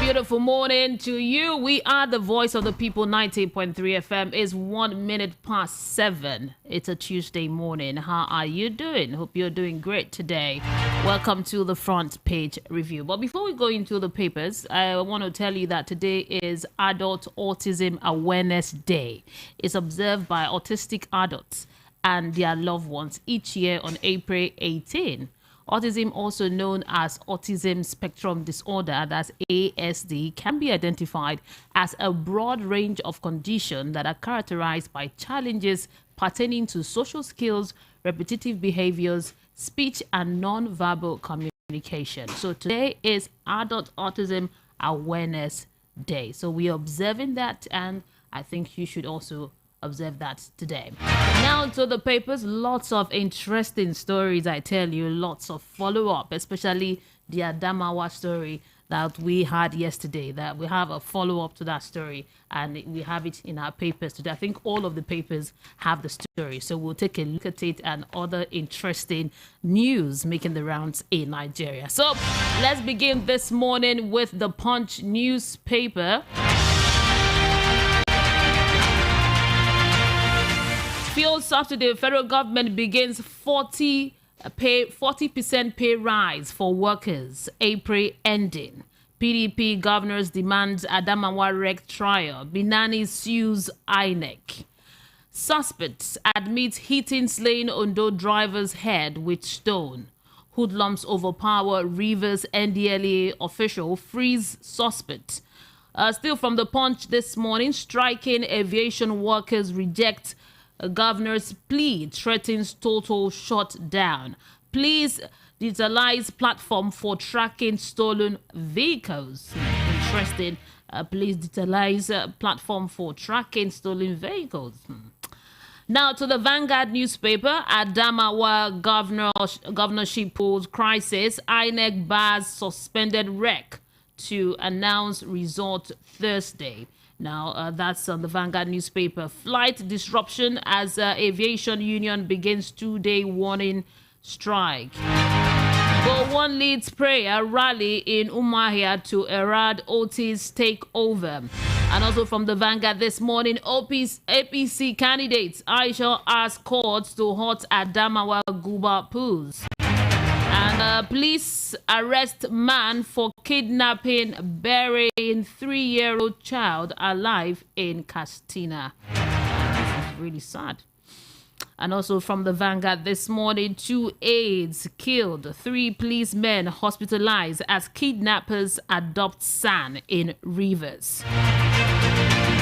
beautiful morning to you. We are the voice of the people. 90.3 FM is 1 minute past 7. It's a Tuesday morning. How are you doing? Hope you're doing great today. Welcome to the front page review. But before we go into the papers, I want to tell you that today is Adult Autism Awareness Day. It's observed by autistic adults and their loved ones each year on April 18. Autism, also known as Autism Spectrum Disorder, that's ASD, can be identified as a broad range of conditions that are characterized by challenges pertaining to social skills, repetitive behaviors, speech, and non-verbal communication. So today is Adult Autism Awareness Day. So we are observing that, and I think you should also observe that today. Now to the papers, lots of interesting stories, I tell you, lots of follow-up, especially the Adamawa story that we had yesterday, that we have a follow-up to that story, and we have it in our papers today. I think all of the papers have the story, so we'll take a look at it and other interesting news making the rounds in Nigeria. So let's begin this morning with the Punch newspaper. Fuel subsidy, federal government begins 40% pay rise for workers, April ending. PDP governors demands Adamawa rec trial. Binani sues INEC. Suspects admits hitting slain Ondo driver's head with stone. Hoodlums overpower Rivers NDLA official, frees suspect. Still from the Punch this morning, striking aviation workers reject governor's plea, threatens total shutdown. Please digitalize platform for tracking stolen vehicles. Interesting. Please digitalize platform for tracking stolen vehicles. Now to the Vanguard newspaper. Adamawa governorship polls crisis. INEC bars suspended rec to announce result Thursday. Now, that's on the Vanguard newspaper. Flight disruption as Aviation Union begins two-day warning strike. But one leads prayer rally in Umuahia to Erad Otis takeover. And also from the Vanguard this morning, APC candidates, Aisha asks courts to halt Adamawa Guba pools. And police arrest man for kidnapping, burying 3-year-old child alive in Castina. This is really sad. And also from the Vanguard this morning, 2 aides killed, 3 policemen hospitalized as kidnappers adopt son in Rivers.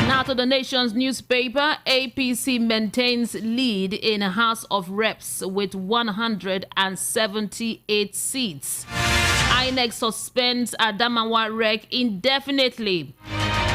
Now to the Nation's newspaper. APC maintains lead in House of Reps with 178 seats. INEC suspends Adamawa rec indefinitely.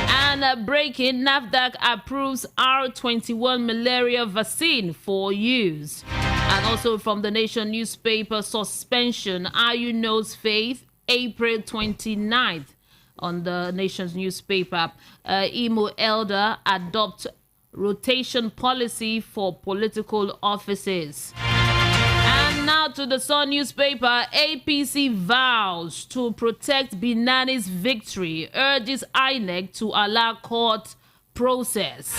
And breaking, NAFDAC approves R21 malaria vaccine for use. And also from the Nation newspaper, suspension, IU knows faith, April 29th. On the Nation's newspaper, Imo elder adopt rotation policy for political offices. And now to the Sun newspaper. APC vows to protect Binani's victory, urges INEC to allow court process.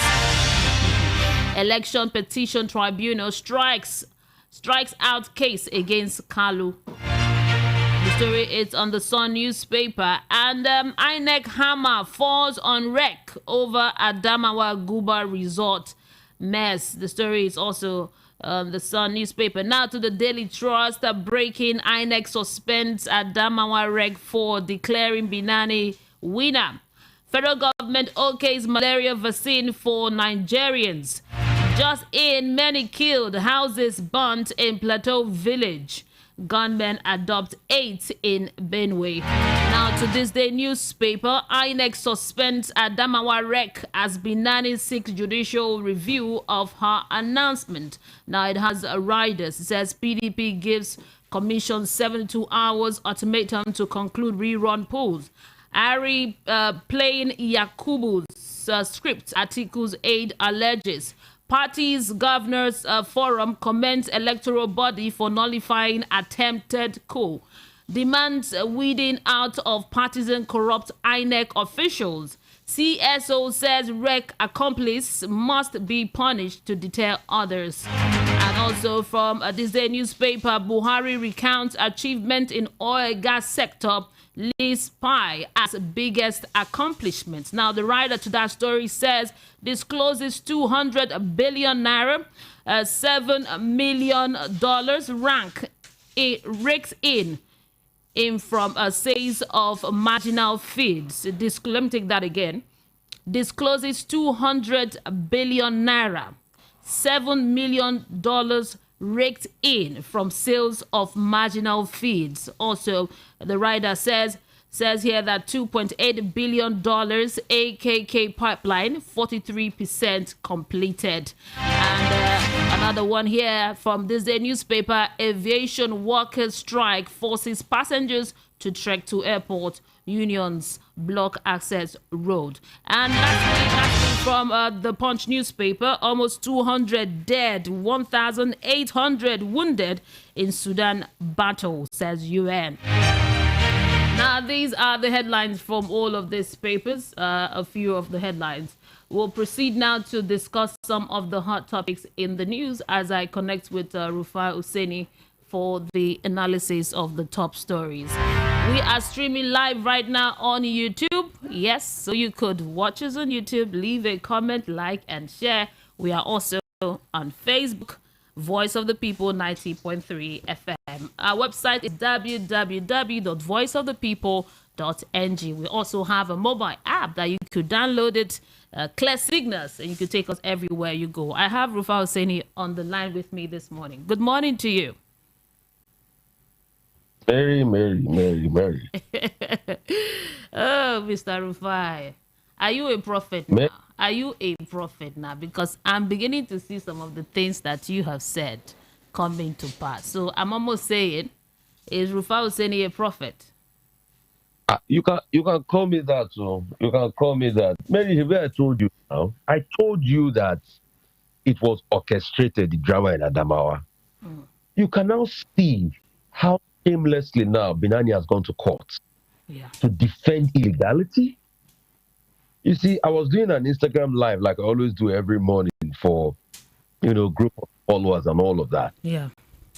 Election petition tribunal strikes out case against Kalu. The story is on the Sun newspaper. And INEC hammer falls on rec over Adamawa Guba resort mess. The story is also the Sun newspaper. Now to the Daily Trust. Breaking, INEC suspends Adamawa rec for declaring Binani winner. Federal government okays malaria vaccine for Nigerians. Just in, many killed, houses burnt in Plateau Village. Gunmen adopt 8 in Benue. Now to this day newspaper. INEC suspends Adamawa rec as Binani seeks judicial review of her announcement. Now it has riders. It says PDP gives commission 72 hours ultimatum to conclude rerun polls. Ari playing Yakubu's script articles aid alleges. Party's governors forum commends electoral body for nullifying attempted coup. demands weeding out of partisan corrupt INEC officials. CSO says REC accomplice must be punished to deter others. And also from this day newspaper, Buhari recounts achievement in oil gas sector, lists PI as biggest accomplishments. Now, the writer to that story says discloses 200 billion naira, $7 million rakes in from a sales of marginal feeds. Let me take that again. Discloses 200 billion naira, $7 million raked in from sales of marginal feeds. Also, the writer says here that $2.8 billion AKK pipeline, 43% completed. And another one here from this day newspaper, aviation workers strike forces passengers to trek to airport. Unions block access road. And lastly from the Punch newspaper, almost 200 dead, 1,800 wounded in Sudan battle, says UN. Now, these are the headlines from all of these papers, a few of the headlines. We'll proceed now to discuss some of the hot topics in the news as I connect with Rufai Oseni for the analysis of the top stories. We are streaming live right now on YouTube. Yes, so you could watch us on YouTube, leave a comment, like, and share. We are also on Facebook, Voice of the People 90.3 FM. Our website is www.voiceofthepeople.ng. We also have a mobile app that you could download it, clear signals, and you could take us everywhere you go. I have Rufai Oseni on the line with me this morning. Good morning to you. Mary. Oh, Mr. Rufai, are you a prophet now? Are you a prophet now? Because I'm beginning to see some of the things that you have said coming to pass. So I'm almost saying, is Rufai Oseni a prophet? You can call me that. So you can call me that. Mary, I told you now. I told you that it was orchestrated, the drama in Adamawa. You can now see how aimlessly now Binani has gone to court to defend illegality. You see, I was doing an Instagram live like I always do every morning for, group of followers and all of that. Yeah.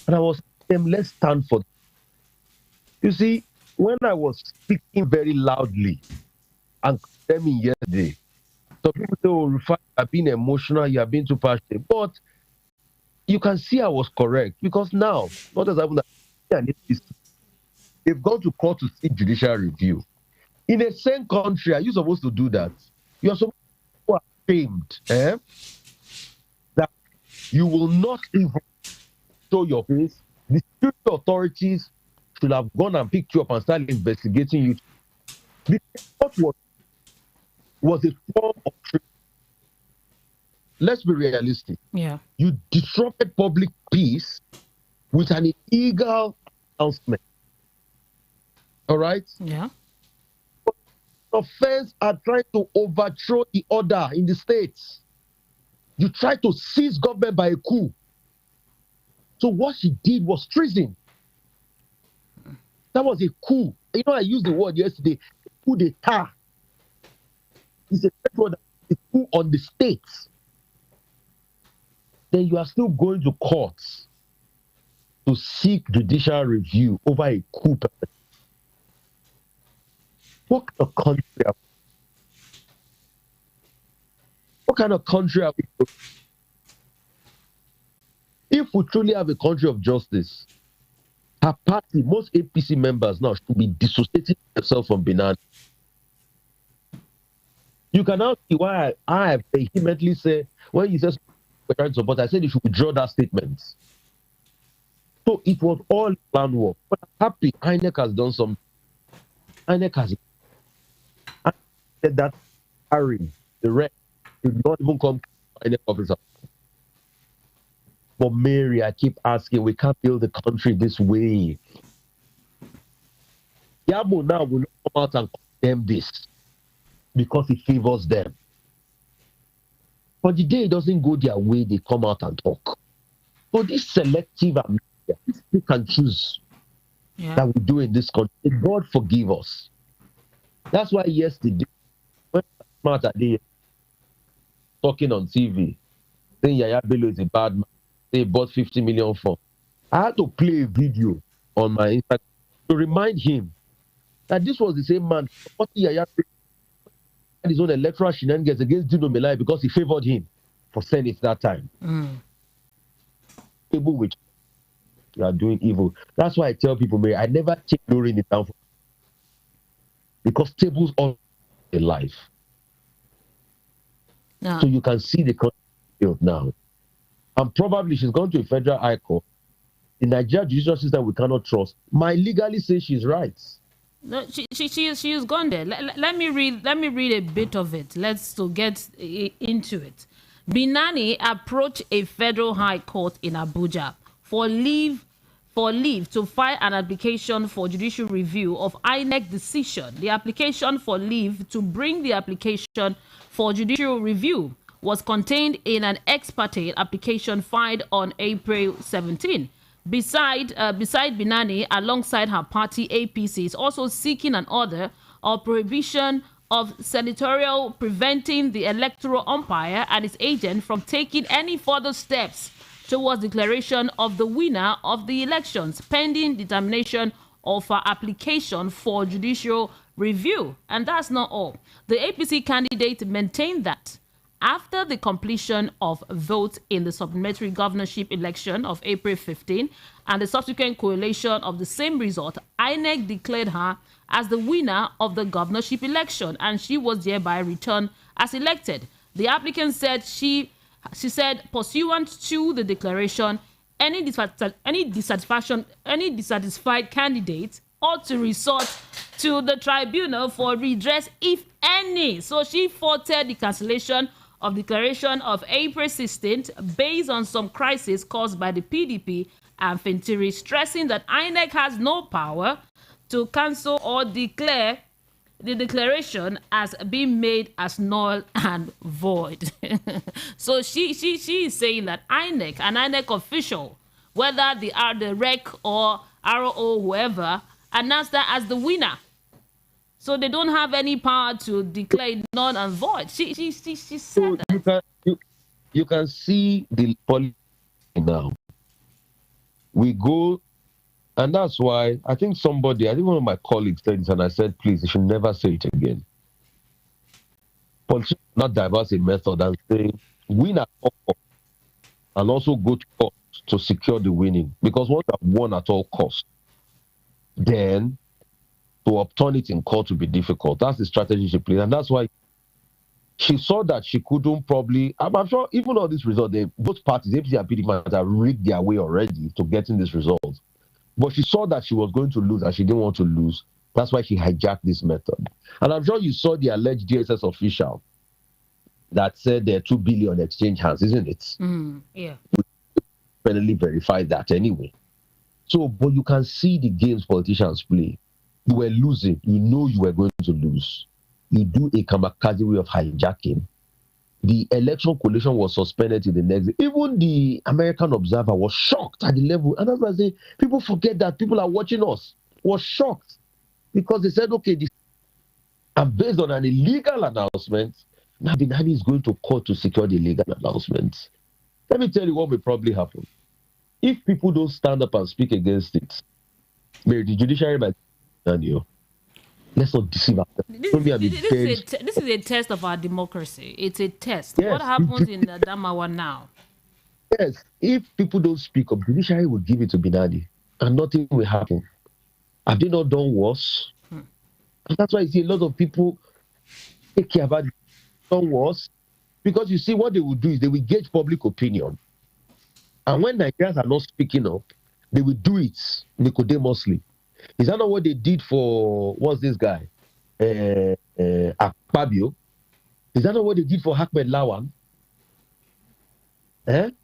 And I was saying, let's stand for. You see, when I was speaking very loudly and condemning yesterday, some people say, oh, Rufai, you have been emotional, you have been too passionate. But you can see I was correct because now, what has happened? They've gone to court to seek judicial review. In a same country, are you supposed to do that? You are supposed to be ashamed that you will not even show your face. The security authorities should have gone and picked you up and started investigating you. Because what was a form of treason. Let's be realistic. Yeah. You disrupted public peace with an illegal announcement. All right? Yeah. Offense are trying to overthrow the order in the states. You try to seize government by a coup. So what she did was treason. That was a coup. I used the word yesterday, coup d'etat. It's a word, a coup on the states. Then you are still going to courts to seek judicial review over a coup. What kind of country are we? If we truly have a country of justice, her party, most APC members now should be dissociating themselves from Binani. You can now see why I vehemently say, when you say we're trying to support, I said you should withdraw that statement. So it was all planned work. But I'm happy INEC has done some. INEC has said that Harry, the rest, did not even come to INEC officer. But Mary, I keep asking, we can't build the country this way. Yabo now will not come out and condemn this because it favors them. But the day it doesn't go their way, they come out and talk. So this selective amnesia, they can choose. that we do in this country. God forgive us. That's why yesterday, when Smart Ade talking on TV, saying Yaya Bello is a bad man, they bought 50 million for. I had to play a video on my Instagram to remind him that this was the same man supporting Yaya Bello had his own electoral shenanigans against Dino Melai because he favored him for Senate that time. People which you are doing evil. That's why I tell people, Mary, I never take glory in the down because tables all in life. No. So you can see the content now. And probably she's gone to a federal high court. The Nigerian judicial system we cannot trust. My legally say she's right. No, she is gone there. Let me read a bit of it. Let's get into it. Binani approached a federal high court in Abuja for leave to file an application for judicial review of INEC decision. The application for leave to bring the application for judicial review was contained in an ex parte application filed on April 17. Beside Binani, alongside her party APC, is also seeking an order of prohibition of senatorial preventing the electoral umpire and its agent from taking any further steps towards declaration of the winner of the elections pending determination of her application for judicial review. And that's not all. The APC candidate maintained that after the completion of votes in the supplementary governorship election of April 15 and the subsequent correlation of the same result, INEC declared her as the winner of the governorship election and she was thereby returned as elected. The applicant said she said, pursuant to the declaration, any dissatisfied candidate ought to resort to the tribunal for redress, if any. So she faulted the cancellation of declaration of April 16th based on some crisis caused by the PDP and Fintiri, stressing that INEC has no power to cancel or declare the declaration as being made as null and void. So she is saying that INEC, an INEC official, whether the REC or RO, whoever, announced her as the winner. So they don't have any power to declare null and void. She said that. You can see the policy now. We go. And that's why I think one of my colleagues said this, and I said, please, you should never say it again. Politicians not diverse in method and say, win at all costs, and also go to court to secure the winning. Because once you have won at all costs, then to upturn it in court will be difficult. That's the strategy she played. And that's why she saw that she couldn't probably, I'm sure even on this result, both parties, APC and PDP, have rigged their way already to getting this result. But she saw that she was going to lose and she didn't want to lose. That's why she hijacked this method. And I'm sure you saw the alleged DSS official that said there are 2 billion exchange hands, isn't it? Yeah. We finally verified that anyway. So, but you can see the games politicians play. You were losing. You know you were going to lose. You do a kamikaze way of hijacking. The election coalition was suspended to the next day. Even the American Observer was shocked at the level. And that's why I say people forget that people are watching us. Was shocked because they said, okay, this, and based on an illegal announcement, now Binani is going to court to secure the illegal announcement. Let me tell you what will probably happen. If people don't stand up and speak against it, maybe the judiciary might stand you. Let's not deceive ourselves. This is a test of our democracy. It's a test. Yes. What happens in Adamawa now? Yes, if people don't speak up, the judiciary will give it to Binani and nothing will happen. Have they not done worse? And that's why you see a lot of people take care about done worse. Because you see, what they will do is they will gauge public opinion. And when Nigerians are not speaking up, they will do it nicodemously. Is that not what they did for, what's this guy? Akpabio? Is that not what they did for Ahmed Lawan? And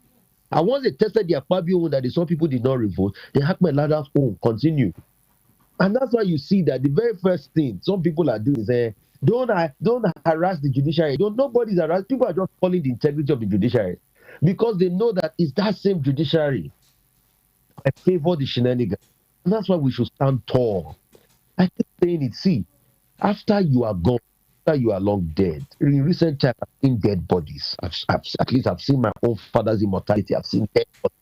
once they tested the Akpabio that they saw people did not revolt, the Ahmed Lawan's own continued. And that's why you see that the very first thing some people are doing is don't harass the judiciary. Nobody's harassed. People are just calling the integrity of the judiciary because they know that it's that same judiciary. I favor the shenanigans. And that's why we should stand tall. I keep saying it. See, after you are gone, after you are long dead, in recent times, I've seen dead bodies. At least I've seen my own father's immortality. I've seen dead bodies.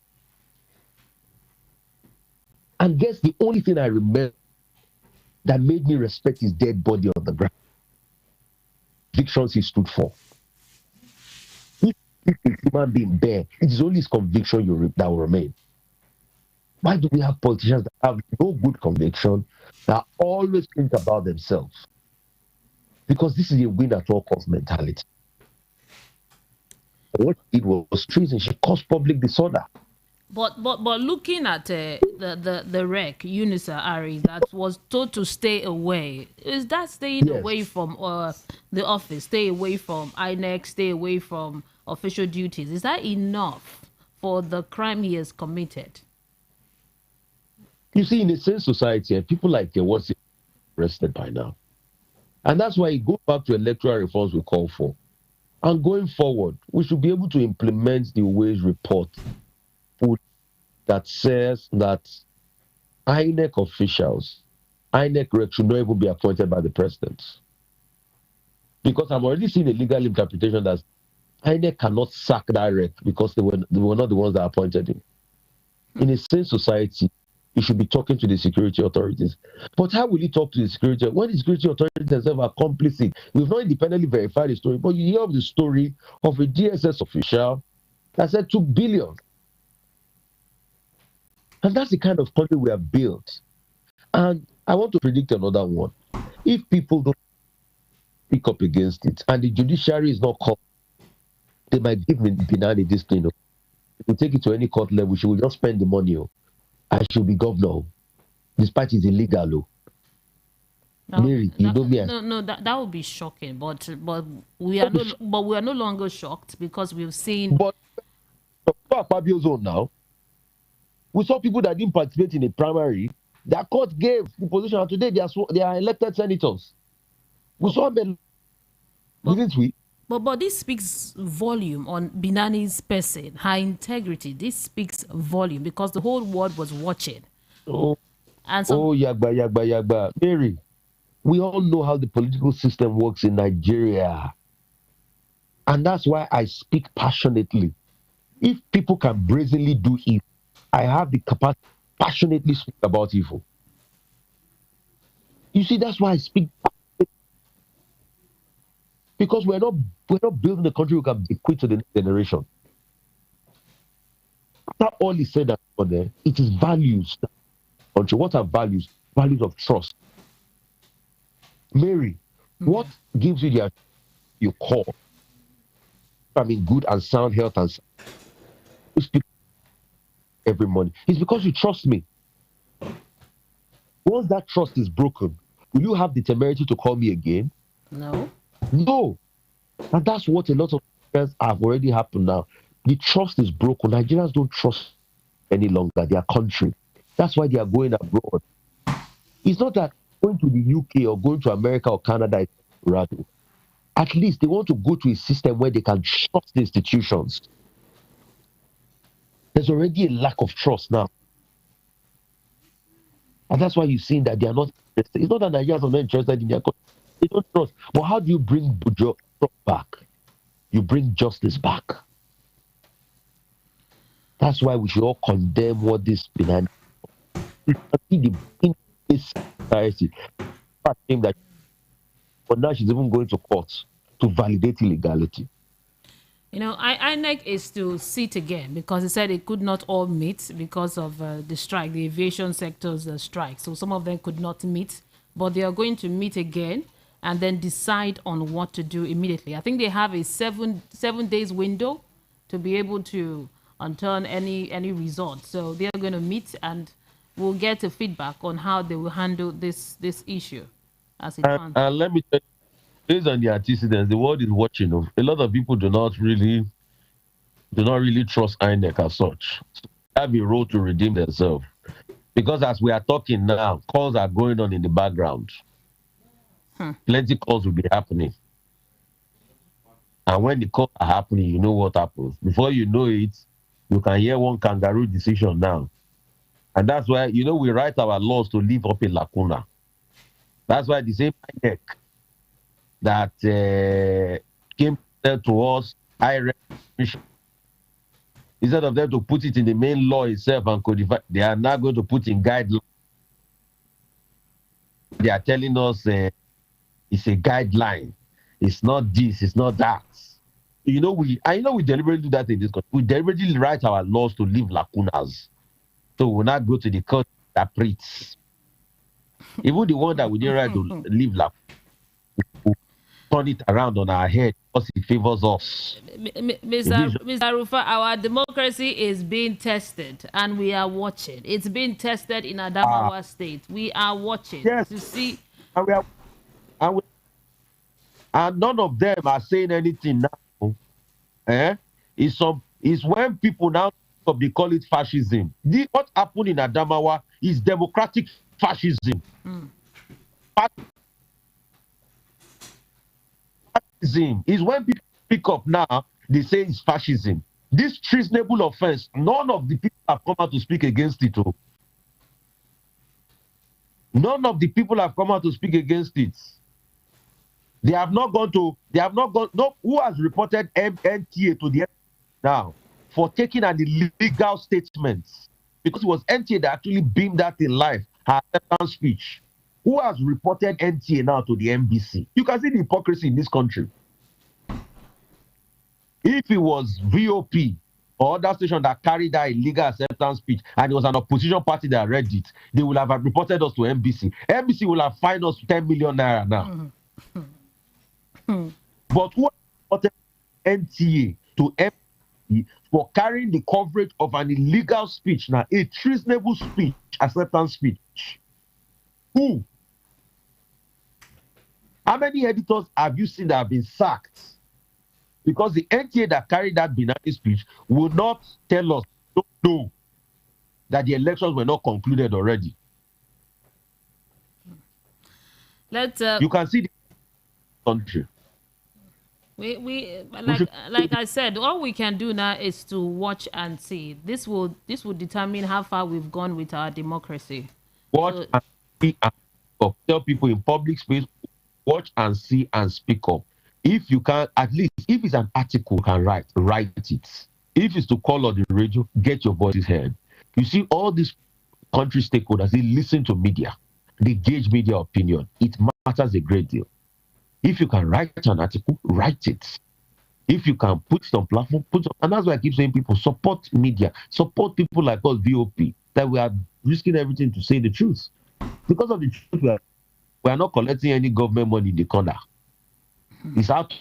And guess the only thing I remember that made me respect his dead body on the ground, convictions he stood for. If a human being there, it is only his conviction that will remain. Why do we have politicians that have no good conviction, that always think about themselves? Because this is a win at all cost mentality. What it was treason. She caused public disorder. But looking at the wreck, Unisa Ari, that was told to stay away. Is that staying away from the office, stay away from INEC, stay away from official duties? Is that enough for the crime he has committed? You see, in a sane society, people like what's arrested by now. And that's why it goes back to electoral reforms we call for. And going forward, we should be able to implement the wage report that says that INEC officials, INEC rec should not even be appointed by the president. Because I'm already seeing a legal interpretation that INEC cannot sack that rec because they were not the ones that appointed him. In a sane society, he should be talking to the security authorities. But how will he talk to the security when the security authorities themselves are complicit? We've not independently verified the story, but you hear of the story of a DSS official that said 2 billion. And that's the kind of country we have built. And I want to predict another one. If people don't speak up against it and the judiciary is not called, they might give Binani this thing. If we take it to any court level, she will just spend the money. I should be governor, despite it's illegal. Mary, you know me. No, that would be shocking. But we are no longer shocked because we've seen. But Fabio's own now. We saw people that didn't participate in a primary. Their court gave the position, and today they are elected senators. We saw them, didn't we? But this speaks volume on Binani's person, her integrity. This speaks volume because the whole world was watching. Yagba. Mary, we all know how the political system works in Nigeria. And that's why I speak passionately. If people can brazenly do evil, I have the capacity to passionately speak about evil. You see, that's why I speak. Because we're not building a country we can bequeath to the next generation. Not all is said and done, it is values. What are values? Values of trust. Mary, what gives you your call? I mean, good and sound health and you speak every morning. It's because you trust me. Once that trust is broken, will you have the temerity to call me again? No. No. And that's what a lot of things have already happened now. The trust is broken. Nigerians don't trust any longer their country. That's why they are going abroad. It's not that going to the UK or going to America or Canada is radical. At least they want to go to a system where they can trust the institutions. There's already a lack of trust now. And that's why you've seen that they are not interested. It's not that Nigerians are not interested in their country. They don't trust. But how do you bring trust back? You bring justice back. That's why we should all condemn what this Binani. In this society, that but now she's even going to court to validate illegality. You know, INEC is to sit again because they said they could not all meet because of the strike, the aviation sector's strike. So some of them could not meet, but they are going to meet again and then decide on what to do immediately. I think they have a seven days window to be able to turn any result. So they are going to meet and we'll get a feedback on how they will handle this issue as it comes. And let me tell you, based on the antecedents, the world is watching. A lot of people do not really trust INEC as such. They have a role to redeem themselves. Because as we are talking now, calls are going on in the background. Plenty calls will be happening. And when the calls are happening, you know what happens. Before you know it, you can hear one kangaroo decision now. And that's why, we write our laws to leave up a lacuna. That's why the same INEC that came to us, instead of them to put it in the main law itself and codify, they are now going to put in guidelines. They are telling us it's a guideline. It's not this, it's not that. We deliberately do that in this country. We deliberately write our laws to leave lacunas. So we'll not go to the court that interprets. Even the one that we didn't write to leave lacunas, we'll turn it around on our head because it favors us. Mr. Rufai, our democracy is being tested and we are watching. It's being tested in Adamawa State. We are watching to see. And none of them are saying anything now. It's when people now they call it fascism. What happened in Adamawa is democratic fascism. Fascism is when people pick up now, they say it's fascism. This treasonable offense, none of the people have come out to speak against it. None of the people have come out to speak against it. Who has reported NTA to the now for taking an illegal statement? Because it was NTA that actually beamed that in life, her acceptance speech. Who has reported NTA now to the NBC? You can see the hypocrisy in this country. If it was VOP or other station that carried that illegal acceptance speech and it was an opposition party that read it, they would have reported us to NBC. NBC will have fined us 10 million naira now. But who reported NTA to NBC for carrying the coverage of an illegal speech now, a treasonable speech, acceptance speech? Who? How many editors have you seen that have been sacked? Because the NTA that carried that Binani speech will not tell us, don't know, that the elections were not concluded already. You can see the country. Like I said, all we can do now is to watch and see. This will determine how far we've gone with our democracy. Watch and see and speak up. Tell people in public space, watch and see and speak up. If you can, at least, if it's an article you can write it. If it's to call on the radio, get your voices heard. You see, all these country stakeholders, they listen to media. They gauge media opinion. It matters a great deal. If you can write an article, write it. If you can put it on platform, put it on. And that's why I keep saying people support media, support people like us, VOP, that we are risking everything to say the truth. Because of the truth, we are not collecting any government money in the corner. It's out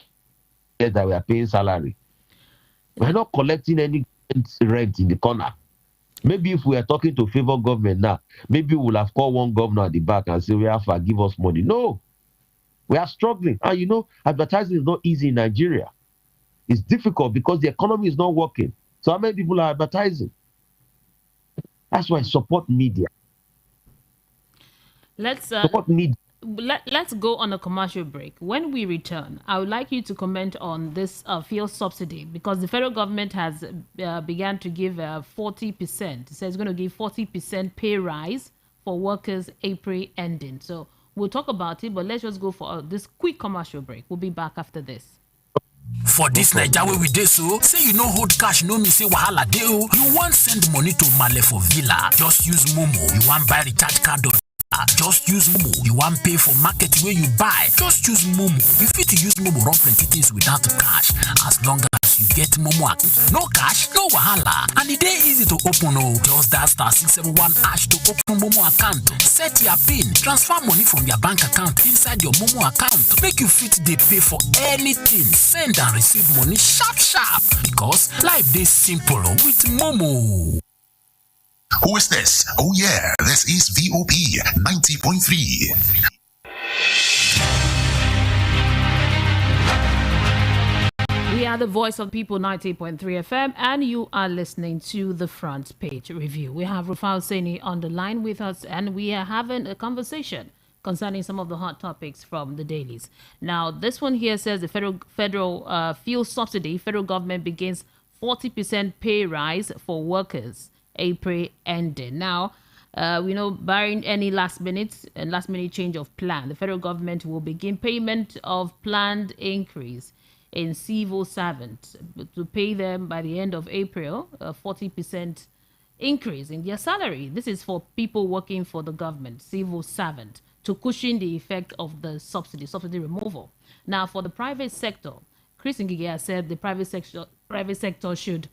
there that we are paying salary. We're not collecting any rent in the corner. Maybe if we are talking to favor government now, maybe we'll have called one governor at the back and say, we have to give us money. No, we are struggling. And advertising is not easy in Nigeria. It's difficult because the economy is not working. So how many people are advertising? That's why I support media. Support media. Let's go on a commercial break. When we return, I would like you to comment on this fuel subsidy, because the federal government has began to give 40%. It says it's going to give 40% pay rise for workers April ending. So we'll talk about it, but let's just go for this quick commercial break. We'll be back after this. For this Naija wey we dey so, say you no hold cash, no mean say wahala dey o. You want send money to Male for Villa, just use Momo. You want buy recharge card or just use Momo. You want pay for market where you buy, just use Momo. You fit use Momo run plenty things without cash, as long as you get Momo account. No cash, no wahala, and it dey easy to open o. Just dial *671# to open Momo account. Set your PIN, transfer money from your bank account inside your Momo account. Make you fit dey pay for anything, send and receive money sharp, because life dey simple with Momo. Who is this? Oh yeah, this is VOP 90.3. We are the voice of people, 90.3 FM, and you are listening to the Front Page Review. We have Rufai Oseni on the line with us, and we are having a conversation concerning some of the hot topics from the dailies. Now, this one here says the federal fuel subsidy, federal government begins 40% pay rise for workers April ending. Now, we know, barring any last minute change of plan, the federal government will begin payment of planned increase in civil servants to pay them by the end of April, 40% increase in their salary. This is for people working for the government, civil servant, to cushion the effect of the subsidy removal. Now, for the private sector, Chris Ngige has said the private sector should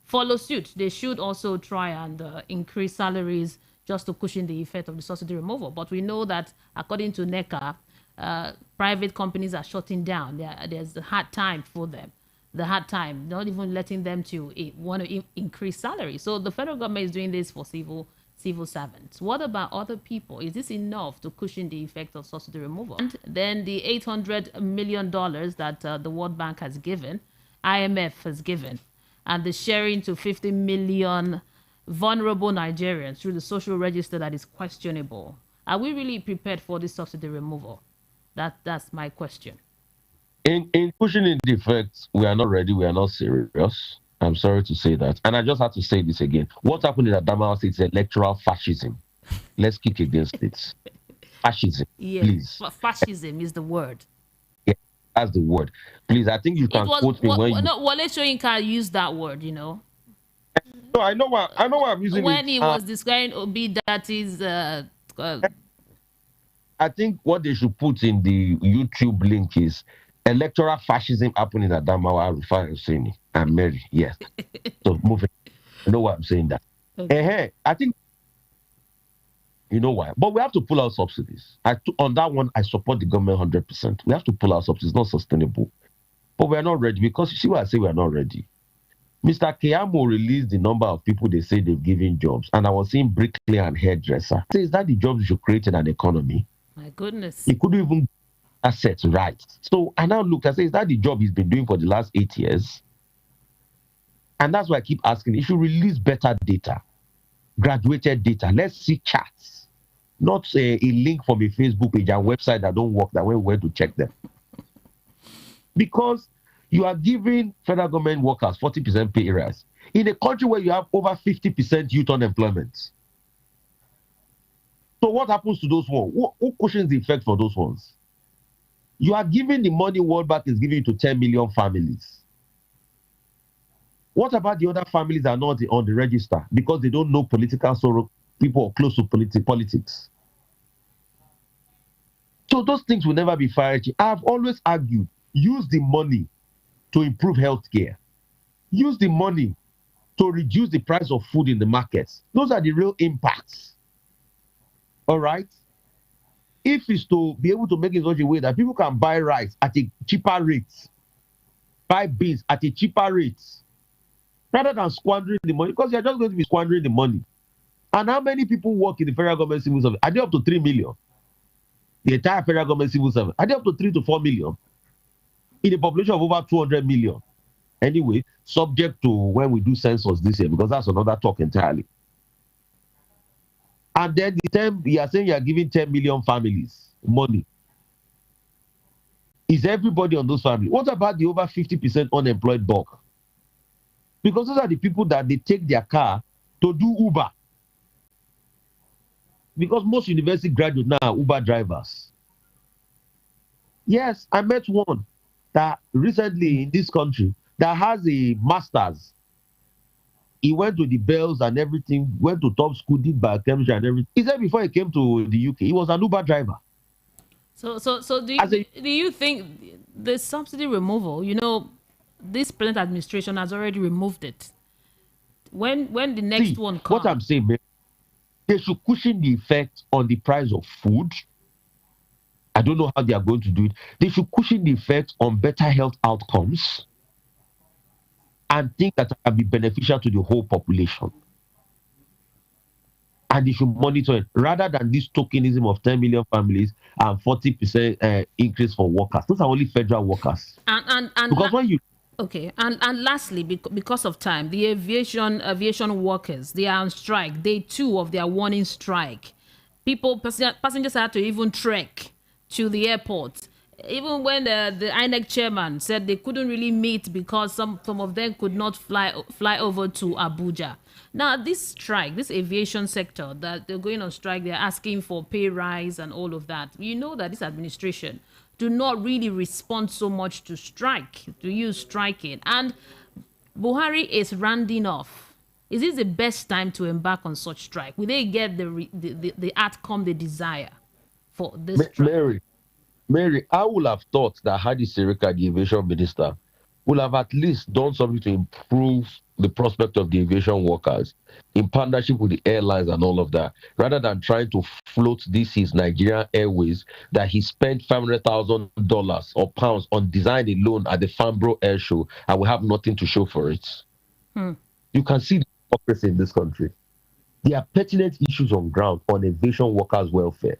follow suit. They should also try and increase salaries just to cushion the effect of the subsidy removal. But we know that, according to NECA, private companies are shutting down. There's a hard time for them. The hard time, not even letting them to want to increase salary. So the federal government is doing this for civil servants. What about other people? Is this enough to cushion the effect of subsidy removal? And then the $800 million that the World Bank has given, IMF has given, and the sharing to 50 million vulnerable Nigerians through the social register that is questionable. Are we really prepared for this subsidy removal? That's my question. In cushioning the effects, we are not ready. We are not serious. I'm sorry to say that. And I just have to say this again. What happened in Adamawa State is electoral fascism. Let's kick against it. Fascism, please. Fascism is the word. Yeah, that's the word. Please, I think you can quote me when you... No, Wale Soyinka used that word, you know. No, I know what I'm using. When he was describing Obi, that is... I think what they should put in the YouTube link is electoral fascism happening at Adamawa, Rufai Oseni and Mary. Yes. So moving. You know why I'm saying that. Okay. I think you know why. But we have to pull out subsidies. On that one, I support the government 100%. We have to pull out subsidies. It's not sustainable. But we are not ready, because you see why I say we are not ready. Mr. Keyamo released the number of people they say they've given jobs. And I was seeing bricklayer and hairdresser. I say, is that the jobs you should create in an economy? My goodness. He couldn't even assets right. So I now look, I say, is that the job he's been doing for the last 8 years? And that's why I keep asking, he should release better data, graduated data. Let's see charts, not a link from a Facebook page and website that don't work, that we went to check them. Because you are giving federal government workers 40% pay rise in a country where you have over 50% youth unemployment. So what happens to those ones? Who cushions the effect for those ones? You are giving the money World Bank is giving to 10 million families. What about the other families that are not on the register because they don't know political sorrow, people close to politics? So those things will never be fair. I've always argued, use the money to improve healthcare. Use the money to reduce the price of food in the markets. Those are the real impacts. All right? If it's to be able to make it such a way that people can buy rice at a cheaper rate, buy beans at a cheaper rate, rather than squandering the money, because you're just going to be squandering the money. And how many people work in the federal government civil service? Are they up to 3 million? The entire federal government civil service. Are they up to 3 to 4 million? In a population of over 200 million. Anyway, subject to when we do census this year, because that's another talk entirely. And then you are saying you are giving 10 million families money. Is everybody on those families? What about the over 50% unemployed bulk? Because those are the people that they take their car to do Uber. Because most university graduates now are Uber drivers. Yes, I met one that recently in this country that has a master's. He went to the Bells and everything, went to top school, did biochemistry and everything. He said before he came to the UK, he was an Uber driver. So do you think the subsidy removal, you know, this present administration has already removed it? When the next one comes? What I'm saying, they should cushion the effect on the price of food. I don't know how they are going to do it. They should cushion the effect on better health outcomes and think that can be beneficial to the whole population. And they should monitor it rather than this tokenism of 10 million families and 40% increase for workers. Those are only federal workers. And because when you... Okay, and lastly, because of time, the aviation workers, they are on strike. Day 2 of their warning strike. Passengers had to even trek to the airport Even when the INEC chairman said they couldn't really meet because some of them could not fly over to Abuja. Now, this strike, this aviation sector that they're going on strike, they're asking for pay rise and all of that. You know that this administration do not really respond so much to striking. And Buhari is rounding off. Is this the best time to embark on such strike? Will they get the outcome they desire for this strike? Mary, I would have thought that Hadi Sirika, the aviation minister, would have at least done something to improve the prospect of the aviation workers in partnership with the airlines and all of that, rather than trying to float his Nigerian Airways that he spent $500,000 or pounds on design alone at the Farnborough Air Show and we have nothing to show for it. You can see the hypocrisy in this country. There are pertinent issues on ground on aviation workers' welfare.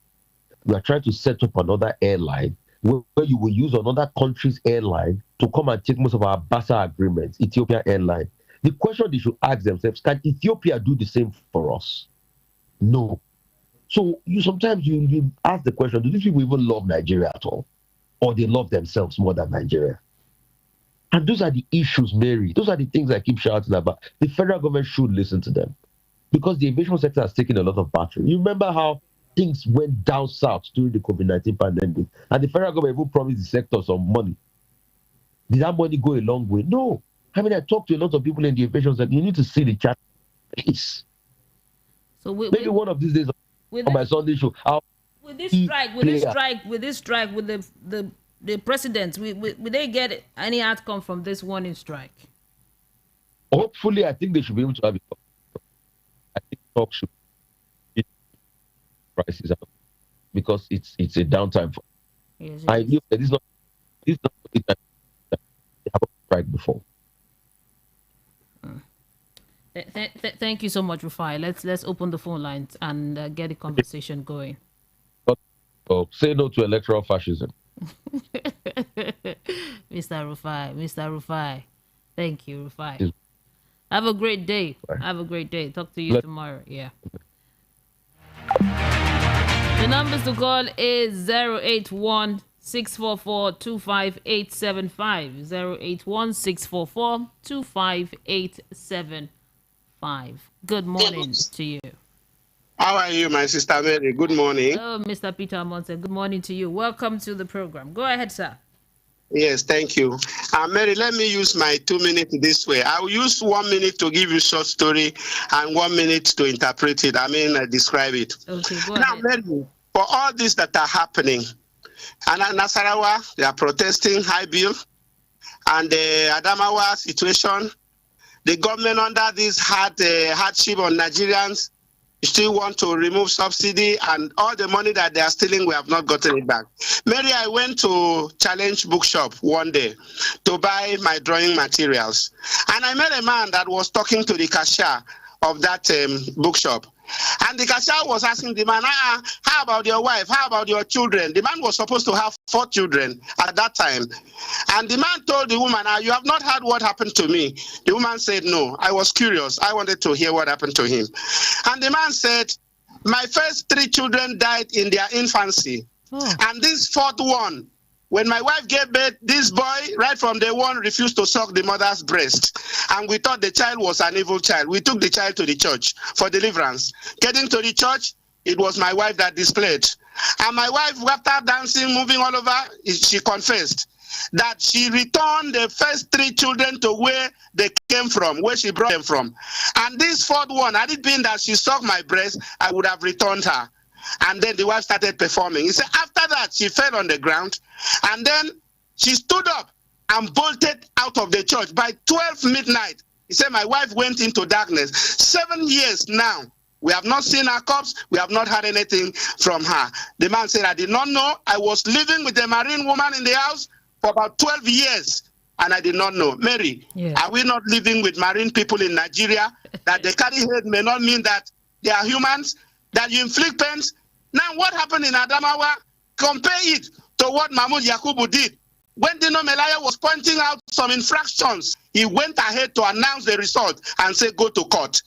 We are trying to set up another airline where you will use another country's airline to come and take most of our BASA agreements, Ethiopian Airline. The question they should ask themselves, can Ethiopia do the same for us? No. So sometimes you ask the question, do these people even love Nigeria at all? Or they love themselves more than Nigeria? And those are the issues, Mary. Those are the things I keep shouting about. The federal government should listen to them. Because the aviation sector has taken a lot of battery. You remember how things went down south during the COVID-19 pandemic, and the federal government even promised the sector some money. Did that money go a long way? No. I mean, I talked to a lot of people in the aviation sector. You need to see the chat, please. So maybe one of these days on my Sunday show, with this strike, with the president, will they get any outcome from this warning strike? Hopefully, I think they should be able to have it. I think talk should prices up because it's a downtime for. Yes, I knew that this is not something that they haven't tried before. Thank you so much, Rufai. Let's open the phone lines and get the conversation going. Say no to electoral fascism. Mr. Rufai. Thank you, Rufai. Have a great day. Bye. Have a great day. Talk to you tomorrow. Yeah. The numbers to call is 081-644-25875. 081-644-25875. Good morning to you. How are you, my sister Mary? Good morning. Oh, Mr. Peter Monte. Good morning to you. Welcome to the program. Go ahead, sir. Yes, thank you. Mary, let me use my 2 minutes this way. I will use 1 minute to give you a short story and 1 minute to interpret it. Describe it. Okay, go now, ahead. Mary, for all this that are happening, and Nasarawa, they are protesting high bill, and the Adamawa situation, the government under this hardship on Nigerians still want to remove subsidy, and all the money that they are stealing, we have not gotten it back. Mary, I went to Challenge Bookshop one day to buy my drawing materials, and I met a man that was talking to the cashier of that bookshop. And the cashier was asking the man, how about your wife? How about your children? The man was supposed to have 4 children at that time. And the man told the woman, you have not heard what happened to me. The woman said, no. I was curious. I wanted to hear what happened to him. And the man said, my first 3 children died in their infancy. And this 4th one, when my wife gave birth, this boy, right from day one, refused to suck the mother's breast. And we thought the child was an evil child. We took the child to the church for deliverance. Getting to the church, it was my wife that displayed. And my wife, after dancing, moving all over, she confessed that she returned the first 3 children to where they came from, where she brought them from. And this 4th one, had it been that she sucked my breast, I would have returned her. And then the wife started performing. He said after that, she fell on the ground, and then she stood up and bolted out of the church. By 12 midnight, he said my wife went into darkness. 7 years now, we have not seen her corpse. We have not heard anything from her. The man said, I did not know. I was living with a marine woman in the house for about 12 years, and I did not know. Mary, Are we not living with marine people in Nigeria? That they carry head may not mean that they are humans, that you inflict pains. Now, what happened in Adamawa? Compare it to what Mahmoud Yakubu did. When Dino Melaya was pointing out some infractions, he went ahead to announce the result and say, go to court.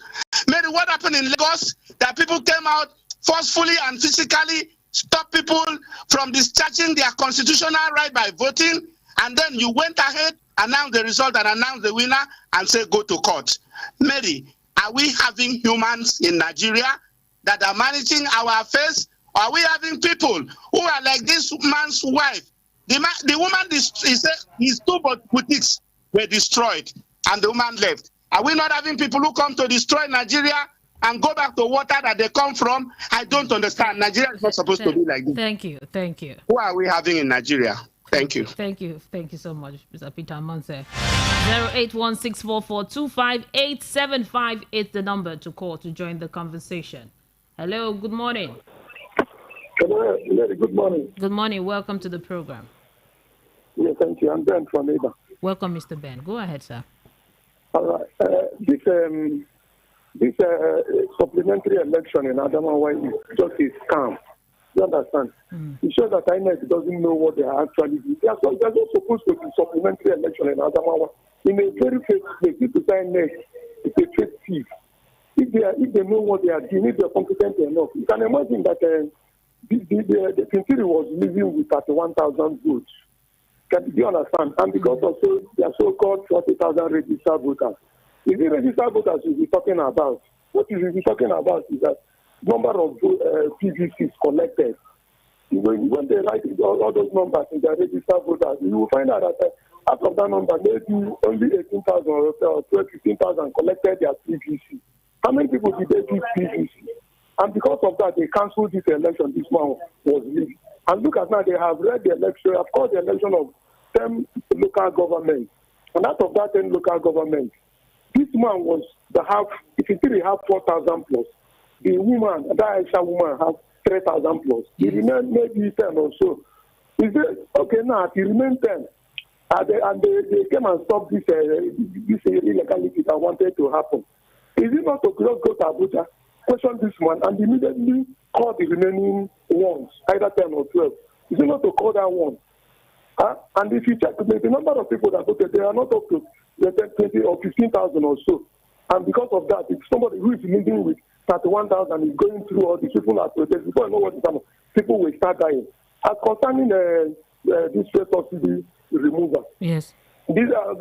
Mary, what happened in Lagos? That people came out forcefully and physically stop people from discharging their constitutional right by voting, and then you went ahead, announced the result and announced the winner and say go to court. Mary, are we having humans in Nigeria that are managing our affairs? Or are we having people who are like this man's wife? The woman, his two boutiques were destroyed and the woman left. Are we not having people who come to destroy Nigeria and go back to water that they come from? I don't understand. Nigeria is not supposed to be like this. Thank you. Thank you. Who are we having in Nigeria? Thank you. Thank you. Thank you so much, Mr. Peter Monse. 08164425875 is the number to call to join the conversation. Hello, good morning. Hello, good morning. Good morning. Welcome to the program. Yeah, thank you. I'm Ben from Ida. Welcome, Mr. Ben. Go ahead, sir. All right. This supplementary election in Adamawa is just a scam. You understand? It shows that INEC doesn't know what they are actually doing. There's not supposed to be supplementary election in Adamawa. In a very fake place, people say INEC is a fake thief. If they know what they are doing, if they're competent enough, you can imagine that the Quintiri was living with 31,000 votes. Do you understand? And because of their so-called 40,000 registered voters. Is it registered voters we'll be talking about? What we'll be talking about is that number of PVCs collected. When they write all those numbers in the registered voters, you will find out that out of that number, maybe only 18,000 or 15,000 collected their PVC. How many people did they give PVC? And because of that, they cancelled this election. This one was leaked. And look at now, they have read the election, of course, the election of 10 local governments. And out of that 10 local governments, this man was the half, if you really have 4,000 plus, the woman, that Aisha woman, has 3,000 plus. He remained maybe 10 or so. Is it okay now? He remained 10. And they came and stopped this illegality that wanted to happen. Is it not to just go to Abuja, question this one, and immediately call the remaining ones, either 10 or 12? Is it not to call that one? And if you check the number of people that voted, they are not up to 20 or 15,000 or so. And because of that, if somebody who is living with 31,000 is going through all these people are protesting, before you know what is happening, people will start dying. As concerning this subsidy removal, yes, these are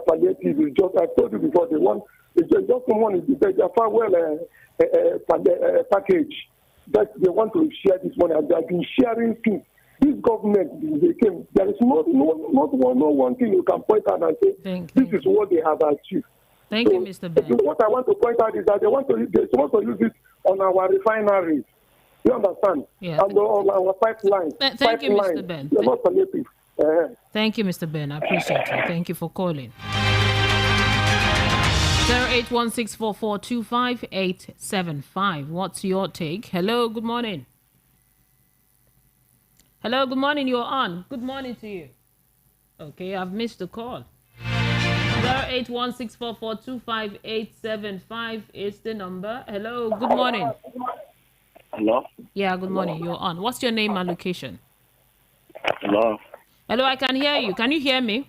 palliative. It's just, I told you before, it's just someone they are far well package that they want to share this money, and they have been sharing things. This government, they came. There is no one thing you can point out and say this is what they have achieved. Thank you, Mr. Ben. What I want to point out is that they're supposed to use it on our refineries. You understand? Yeah. And on our pipelines. Thank you, Mr. Ben. They're not palliative. Thank you, Mr. Ben. I appreciate you. Thank you for calling. 08164425875. What's your take? Hello, good morning. Hello, good morning. You're on. Good morning to you. Okay, I've missed the call. 08164425875 is the number. Hello, good morning. Hello? Yeah, good morning. You're on. What's your name and location? Hello? Hello, I can hear you. Can you hear me?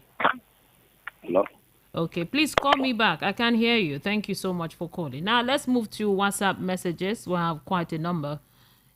Hello? Okay, please call me back. I can hear you. Thank you so much for calling. Now, let's move to WhatsApp messages. We have quite a number.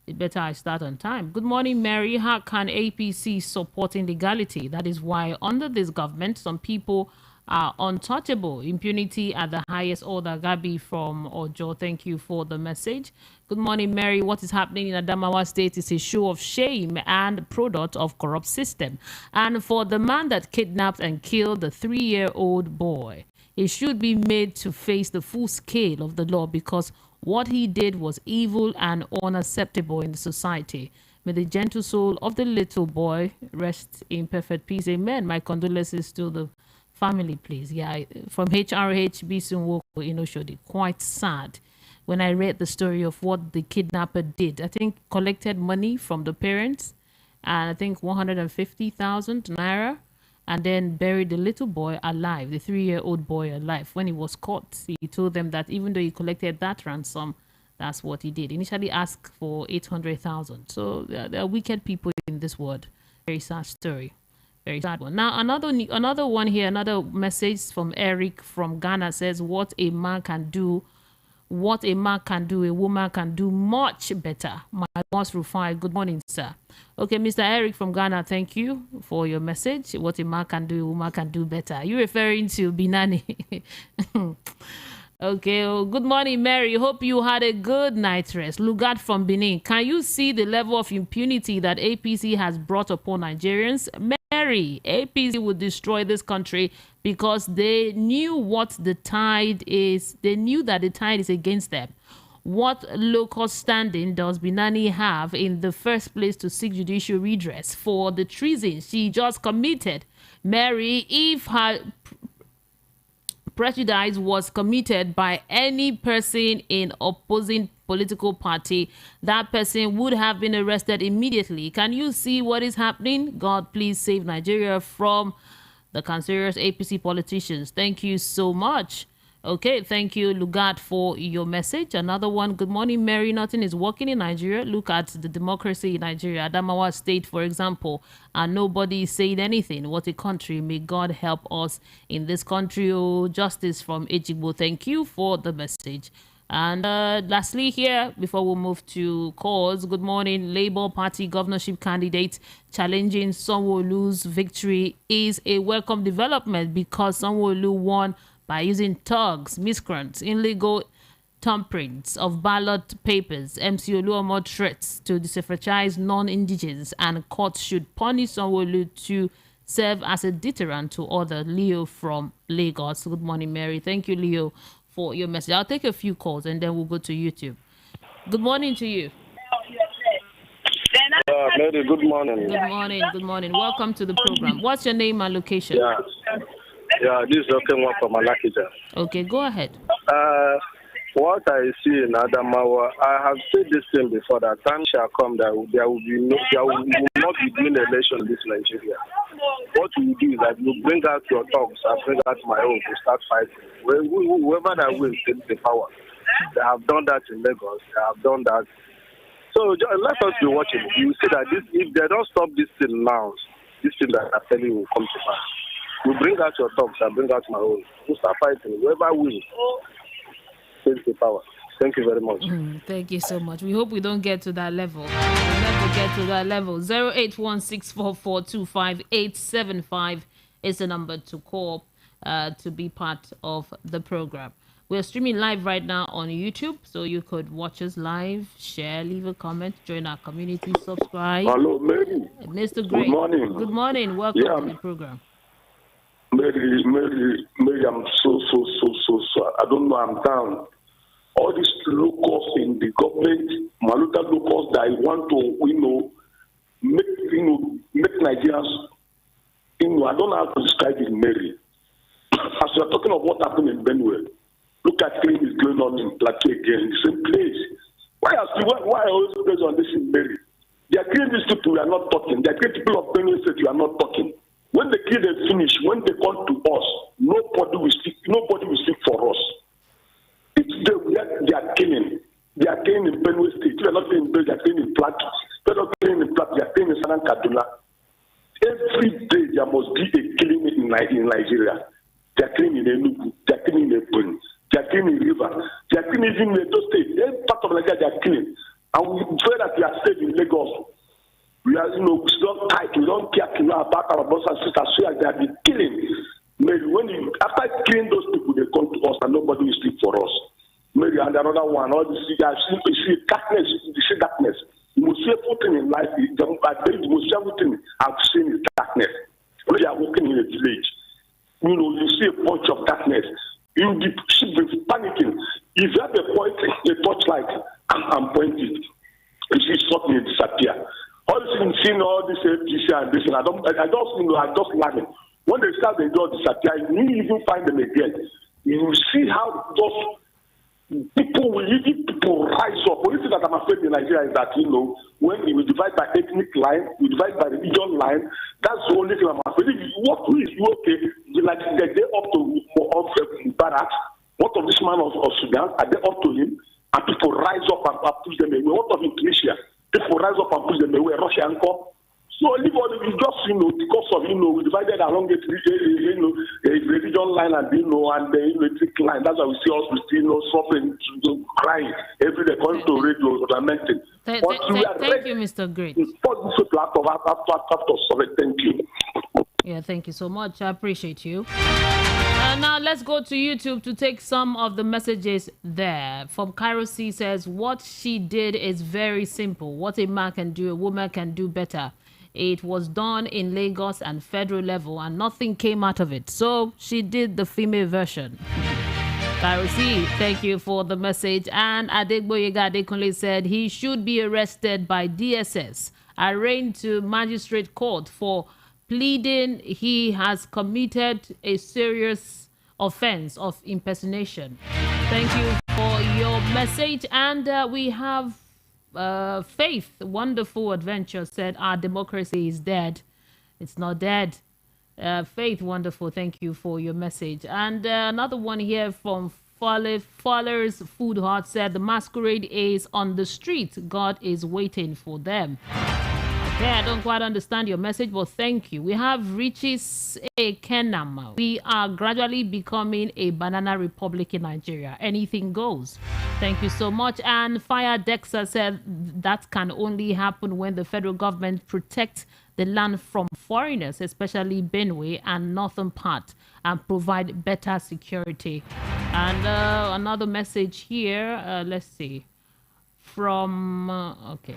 It better I start on time. Good morning, Mary. How can APC support illegality? That is why under this government, some people are untouchable. Impunity at the highest order. Gabi from Ojo, thank you for the message. Good morning, Mary. What is happening in Adamawa State is a show of shame and product of corrupt system. And for the man that kidnapped and killed the 3-year-old boy, he should be made to face the full scale of the law because what he did was evil and unacceptable in the society. May the gentle soul of the little boy rest in perfect peace. Amen. My condolences to the family, please. Yeah, from HRH Bisunwoko Inoshodi. Quite sad when I read the story of what the kidnapper did. I think collected money from the parents, and I think 150,000 naira, and then buried the little boy alive, the 3-year-old boy alive. When he was caught, he told them that even though he collected that ransom, that's what he did. Initially asked for 800,000. So there are wicked people in this world. Very sad story. Very sad one. Now, another one here, another message from Eric from Ghana says, what a man can do What a man can do, a woman can do much better. My boss, Rufai, good morning, sir. Okay, Mr. Eric from Ghana, thank you for your message. What a man can do, a woman can do better. Are you referring to Binani? Okay, well, good morning, Mary. Hope you had a good night's rest. Lugat from Benin. Can you see the level of impunity that APC has brought upon Nigerians? Mary, APC would destroy this country because they knew what the tide is. They knew that the tide is against them. What local standing does Binani have in the first place to seek judicial redress for the treason she just committed? Mary, if her prejudice was committed by any person in opposing political party, that person would have been arrested immediately. Can you see what is happening? God, please save Nigeria from the cancerous APC politicians. Thank you so much. Okay, thank you, Lugat, for your message. Another one. Good morning, Mary. Nothing is working in Nigeria. Look at the democracy in Nigeria. Adamawa State, for example, and nobody is saying anything. What a country. May God help us in this country. Oh, justice from Ejigbo. Thank you for the message. And lastly here, before we move to calls, good morning. Labour Party governorship candidate challenging Sanwo-Olu's victory is a welcome development because Sanwo-Olu won by using thugs, miscreants, illegal tamperings of ballot papers. MC Oluomo threats to disenfranchise non-indigenous, and courts should punish Sanwo-Olu to serve as a deterrent to other. Leo from Lagos. Good morning, Mary. Thank you, Leo, for your message. I'll take a few calls and then we'll go to YouTube. Good morning to you. Mary, good morning. Good morning. Good morning. Welcome to the program. What's your name and location? Yeah, this is Okenwa from Alakija. Okay, go ahead. What I see in Adamawa, I have said this thing before, that time shall come that there will not be doing election in this Nigeria. What we do is that you bring out your thugs, I bring out my own to start fighting. Whoever that wins takes the power. They have done that in Lagos. They have done that. So let us be watching. You see that if they don't stop this thing now, this thing that I'm telling you will come to pass. You bring out your thugs, I bring out my own. You start fighting. Whoever wins takes the power. Thank you very much. Thank you so much. We hope we don't get to that level. We'll never get to that level. 08164425875 is the number to call to be part of the program. We're streaming live right now on YouTube, so you could watch us live, share, leave a comment, join our community, subscribe. Hello, Mary. Mr. Gray. Good morning. Good morning. Welcome to the program. Mary, I'm so. I don't know, I'm down. All these locals in the government, Maluta locals that want to, make Nigerians, I don't know how to describe it, Mary. As you're talking of what happened in Benue, look at things is going on in Plateau again, the same place. Why I always based on this in Mary? They are killing these people, we are not talking. They are killing people of Benue State, we are not talking. When the kill them finish, when they come to us, nobody will speak for us. It's they are killing. They are killing in Benue State. They are not killing in Benue, they are killing in Plateau. They are not killing in Plateau, they are killing in Southern Kaduna. Every day there must be a killing in Nigeria. They are killing in Enugu, they are killing in Ebonyi, they are killing in River, they are killing even in those states. Every part of Nigeria they are killing. And we pray that we are safe in Lagos. We are, we don't tight, we don't care about our brothers and sisters, so they have been killing. Maybe after killing those people, they come to us and nobody will speak for us. Maybe and another one, all this, you see darkness, you see darkness. The most fearful thing in life, the most fearful thing I've seen is darkness. When you are walking in a village, you see a bunch of darkness. You'll be panicking. If you have a torchlight, I'm pointing. You see something disappear. All this thing, seeing all this APC and this, and I just laughing. When they start, they don't disappear. You even find them again. You see how those people rise up. The only thing that I'm afraid in Nigeria is that when we divide by ethnic line, we divide by religion line. That's the only thing I'm afraid. What is okay? Like they up to barracks. What of this man of Sudan? Are they up to him? And people rise up and push them away. What of Tunisia? People rise up and push them away. Russia and come. So leave all the just because of we divided along a religion line and and the electric line. That's why we see us suffering, crying every day, going to radio, lamenting. Thank you, Mr. Great. Thank you. Yeah, thank you so much. I appreciate you. Now let's go to YouTube to take some of the messages there. From Cairo C says, what she did is very simple. What a man can do, a woman can do better. It was done in Lagos and federal level and nothing came out of it. So she did the female version. Cairo C, thank you for the message. And Adegboyega Adekunle said he should be arrested by DSS, arraigned to magistrate court for pleading he has committed a serious offense of impersonation. Thank you for your message. And we have Faith, Wonderful Adventure said our democracy is dead. It's not dead. Faith, Wonderful, thank you for your message. And another one here from Faller's Food Hut said the masquerade is on the street. God is waiting for them. Okay, I don't quite understand your message, but thank you. We have Riches Kenam. We are gradually becoming a banana republic in Nigeria. Anything goes. Thank you so much. And Fire Dexa said that can only happen when the federal government protects the land from foreigners, especially Benue and northern part, and provide better security. And another message here. Let's see. From, okay.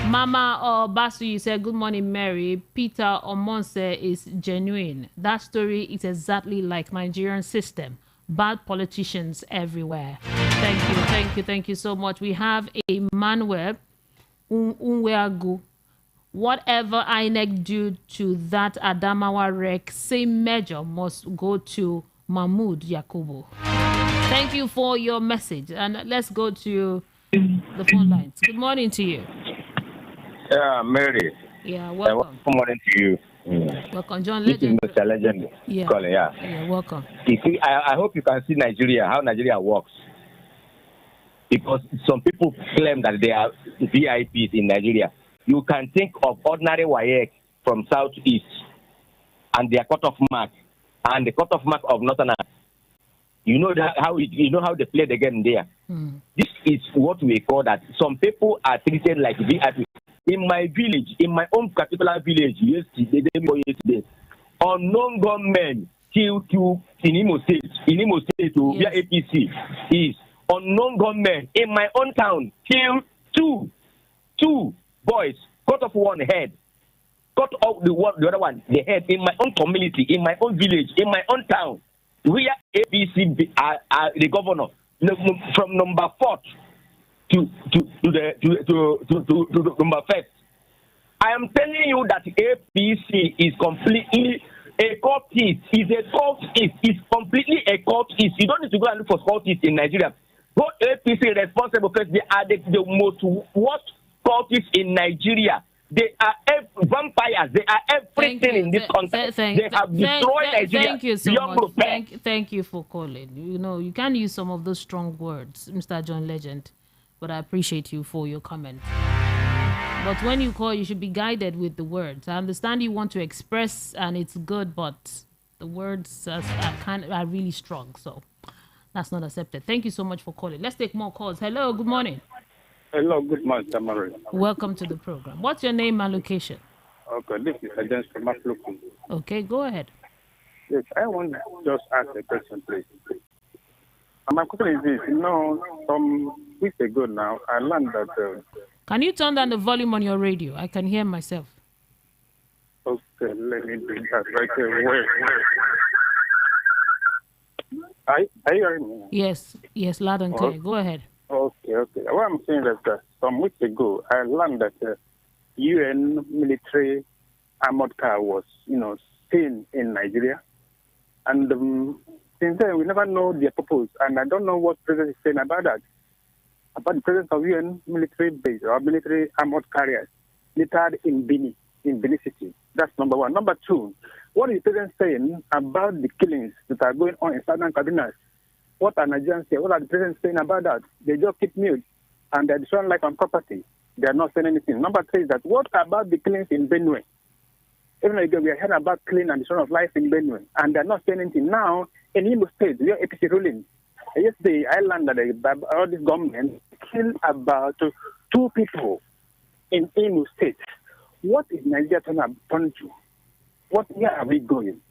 Mama Basu, you said, good morning, Mary. Peter Omonse is genuine. That story is exactly like Nigerian system. Bad politicians everywhere. Thank you so much. We have a Manuel Unweagu. Whatever INEC do to that Adamawa wreck, same measure must go to Mahmoud Yakubu. Thank you for your message. And let's go to the phone lines. Good morning to you. Yeah, Mary. Yeah, welcome. Good morning to you. Welcome, John Legend. This is Mr. Legend. Yeah. Calling, yeah. Yeah, welcome. You see, I hope you can see Nigeria, how Nigeria works. Because some people claim that they are VIPs in Nigeria. You can think of ordinary WAEC from Southeast and their cutoff mark and the cutoff mark of Northerners. You know how they play the game there. This is what we call that. Some people are treated like VIPs. In my village, in my own particular village, yesterday, unknown gunmen killed two in Imo State to via APC is unknown gunmen in my own town killed two boys, cut off one head, cut off the other one, the head in my own community, in my own village, in my own town. We are APC are the governor from number 4 to number 1st. I am telling you that APC is completely a cultist. It's completely a cultist. You don't need to go and look for cultists in Nigeria. Go APC responsible first. They are the most worst cultists in Nigeria. They are vampires. They are everything in this country. They have destroyed Nigeria. Thank you so much. Thank you for calling. You know, you can use some of those strong words, Mr. John Legend, but I appreciate you for your comment. But when you call, you should be guided with the words. I understand you want to express, and it's good, but the words are really strong, so that's not accepted. Thank you so much for calling. Let's take more calls. Hello, good morning. Hello, good morning, Tamara. Welcome to the program. What's your name and location? Okay, this is Agent Mafluku. Okay, go ahead. Yes, I want to just ask a question, please. My question is this. You know, some weeks ago now, I learned that... Can you turn down the volume on your radio? I can hear myself. Okay, let me do that right here. Are you hearing me? Yes, loud and clear. Go ahead. Okay. What I'm saying is that some weeks ago, I learned that UN military armored car was, seen in Nigeria. And since then, we never know their purpose. And I don't know what the President is saying about that. About the presence of UN military base or military armored carriers littered in Benin City. That's number one. Number two, what is the President saying about the killings that are going on in Southern Kaduna? What are Nigerians saying? What are the President saying about that? They just keep mute and they're destroying life and property. They are not saying anything. Number three is that what about the killings in Benue? Even though we are hearing about killing and destruction of life in Benue, and they're not saying anything now in Imo State. We are APC ruling. Yesterday, I learned that all this government killed about 2 people in Imo State. What is Nigeria turning to? Where are we going?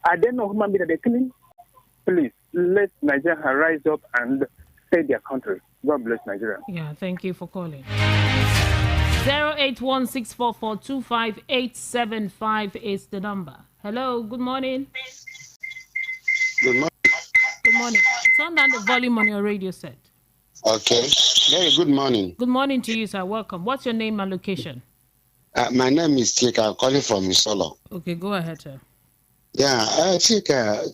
Are there no human beings that they're killing? Please, let Nigeria rise up and save their country. God bless Nigeria. Yeah, thank you for calling. 08164425875 is the number. Hello, good morning. Good morning. Good morning. Turn down the volume on your radio set. Okay. Very good morning. Good morning to you, sir. Welcome. What's your name and location? My name is Chika. I'm calling from Misolo. Okay, go ahead, sir. Yeah, Chika,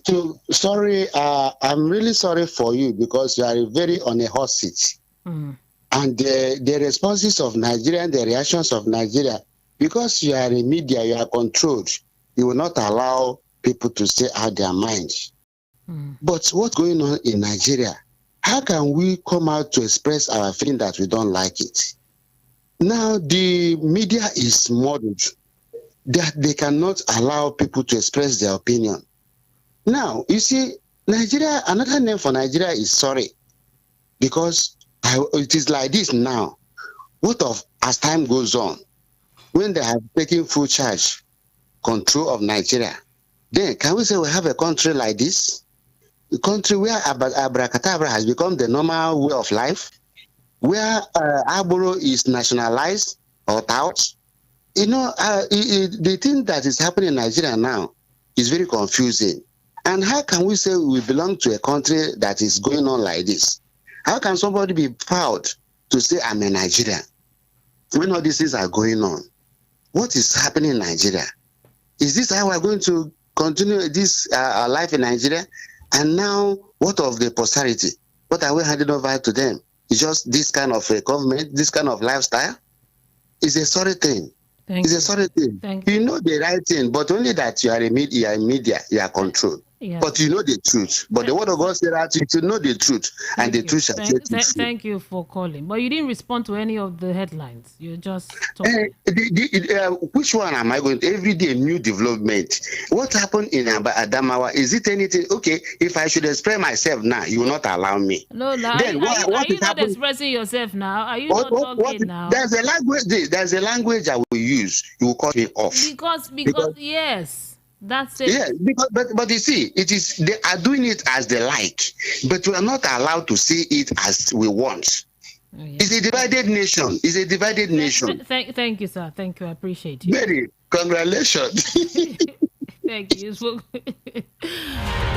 I'm really sorry for you because you are very on a hot seat. Mm. And the responses of Nigeria and the reactions of Nigeria, because you are in media, you are controlled, you will not allow people to say out their minds. Mm. But what's going on in Nigeria? How can we come out to express our feeling that we don't like it? Now, the media is modeled that they cannot allow people to express their opinion. Now, you see, Nigeria, another name for Nigeria is sorry. Because it is like this now. What of as time goes on, when they have taken full charge, control of Nigeria, then can we say we have a country like this? A country where abracadabra has become the normal way of life, where Agboro is nationalized or tout. You know, the thing that is happening in Nigeria now is very confusing. And how can we say we belong to a country that is going on like this? How can somebody be proud to say I'm a Nigerian when all these things are going on? What is happening in Nigeria? Is this how we're going to continue this life in Nigeria? And now, what of the posterity? What are we handing over to them? It's just this kind of a government, this kind of lifestyle? It's a sorry thing. It's a sorry thing. You know the right thing, but only that you are in media, you are controlled. Yeah. But you know the truth. But the word of God said that you should know the truth, and the truth shall set you free. Thank you for calling. But you didn't respond to any of the headlines. You just talking. Which one am I going to? Every day, new development. What happened in Adamawa? Is it anything? Okay, if I should express myself now, you will not allow me. No, now. Then are you not expressing yourself now? Are you not talking now? There's a language I will use. You will cut me off. Because yes. That's it. Yeah, but you see, they are doing it as they like, but we are not allowed to see it as we want. Oh, yeah. It's a divided nation. It's a divided nation. Thank you, sir. Thank you. I appreciate you. Very congratulations. Thank you.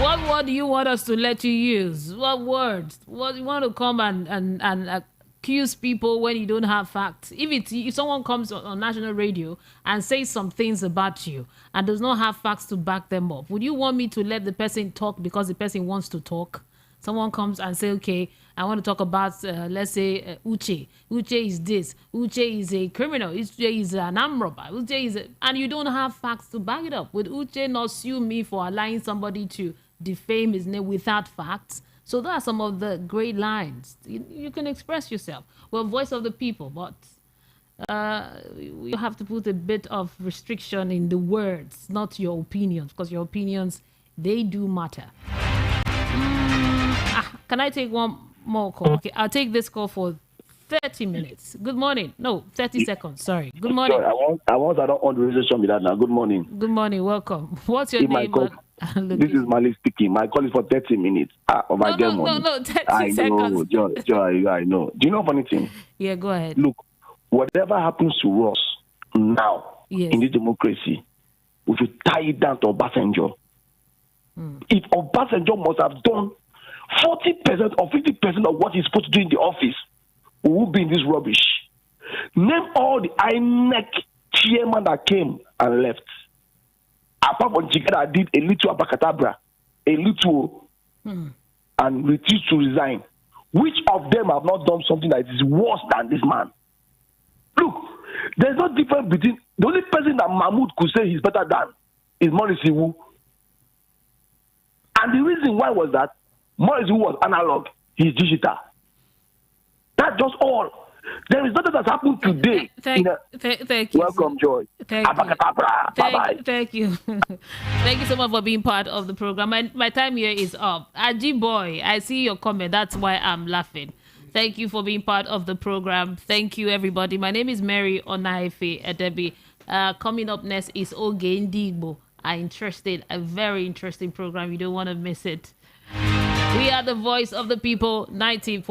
What word do you want us to let you use? What words? What you want to come and accuse people when you don't have facts? If someone comes on national radio and says some things about you and does not have facts to back them up, would you want me to let the person talk because the person wants to talk? Someone comes and say, okay, I want to talk about, let's say, Uche. Uche is this. Uche is a criminal. Uche is an armed robber. Uche is and you don't have facts to back it up. Would Uche not sue me for allowing somebody to defame his name without facts? So those are some of the great lines. You can express yourself. Well, voice of the people, but you have to put a bit of restriction in the words, not your opinions, because your opinions, they do matter. Can I take one more call? Okay, I'll take this call for 30 minutes. Good morning. No, 30 seconds. Sorry. Good morning. Sorry, I don't want the registration with that now. Good morning. Good morning. Welcome. What's your name? This is Mali speaking. My call is for 30 minutes. No, 30 seconds. Joy, I know. Do you know funny thing? Yeah, go ahead. Look, whatever happens to us now in this democracy, we should tie it down to Obasanjo. If Obasanjo must have done 40% or 50% of what he's supposed to do in the office, we will be in this rubbish. Name all the INEC chairman that came and left. Apart from Jigada did a little abracadabra, a little, and refused to resign. Which of them have not done something that is worse than this man? Look, there's no difference between the only person that Mahmoud could say he's better than is Maurice Iwu. And the reason why was that Maurice Iwu was analog, he's digital. That's just all. There is nothing that's happened today. Thank you. Welcome, Joy. Thank you. Thank you so much for being part of the program. My time here is up. Aji boy, I see your comment. That's why I'm laughing. Thank you for being part of the program. Thank you, everybody. My name is Mary Onaife Edebi. Coming up next is Oge Ndigbo. A very interesting program. You don't want to miss it. We are the voice of the people, 90.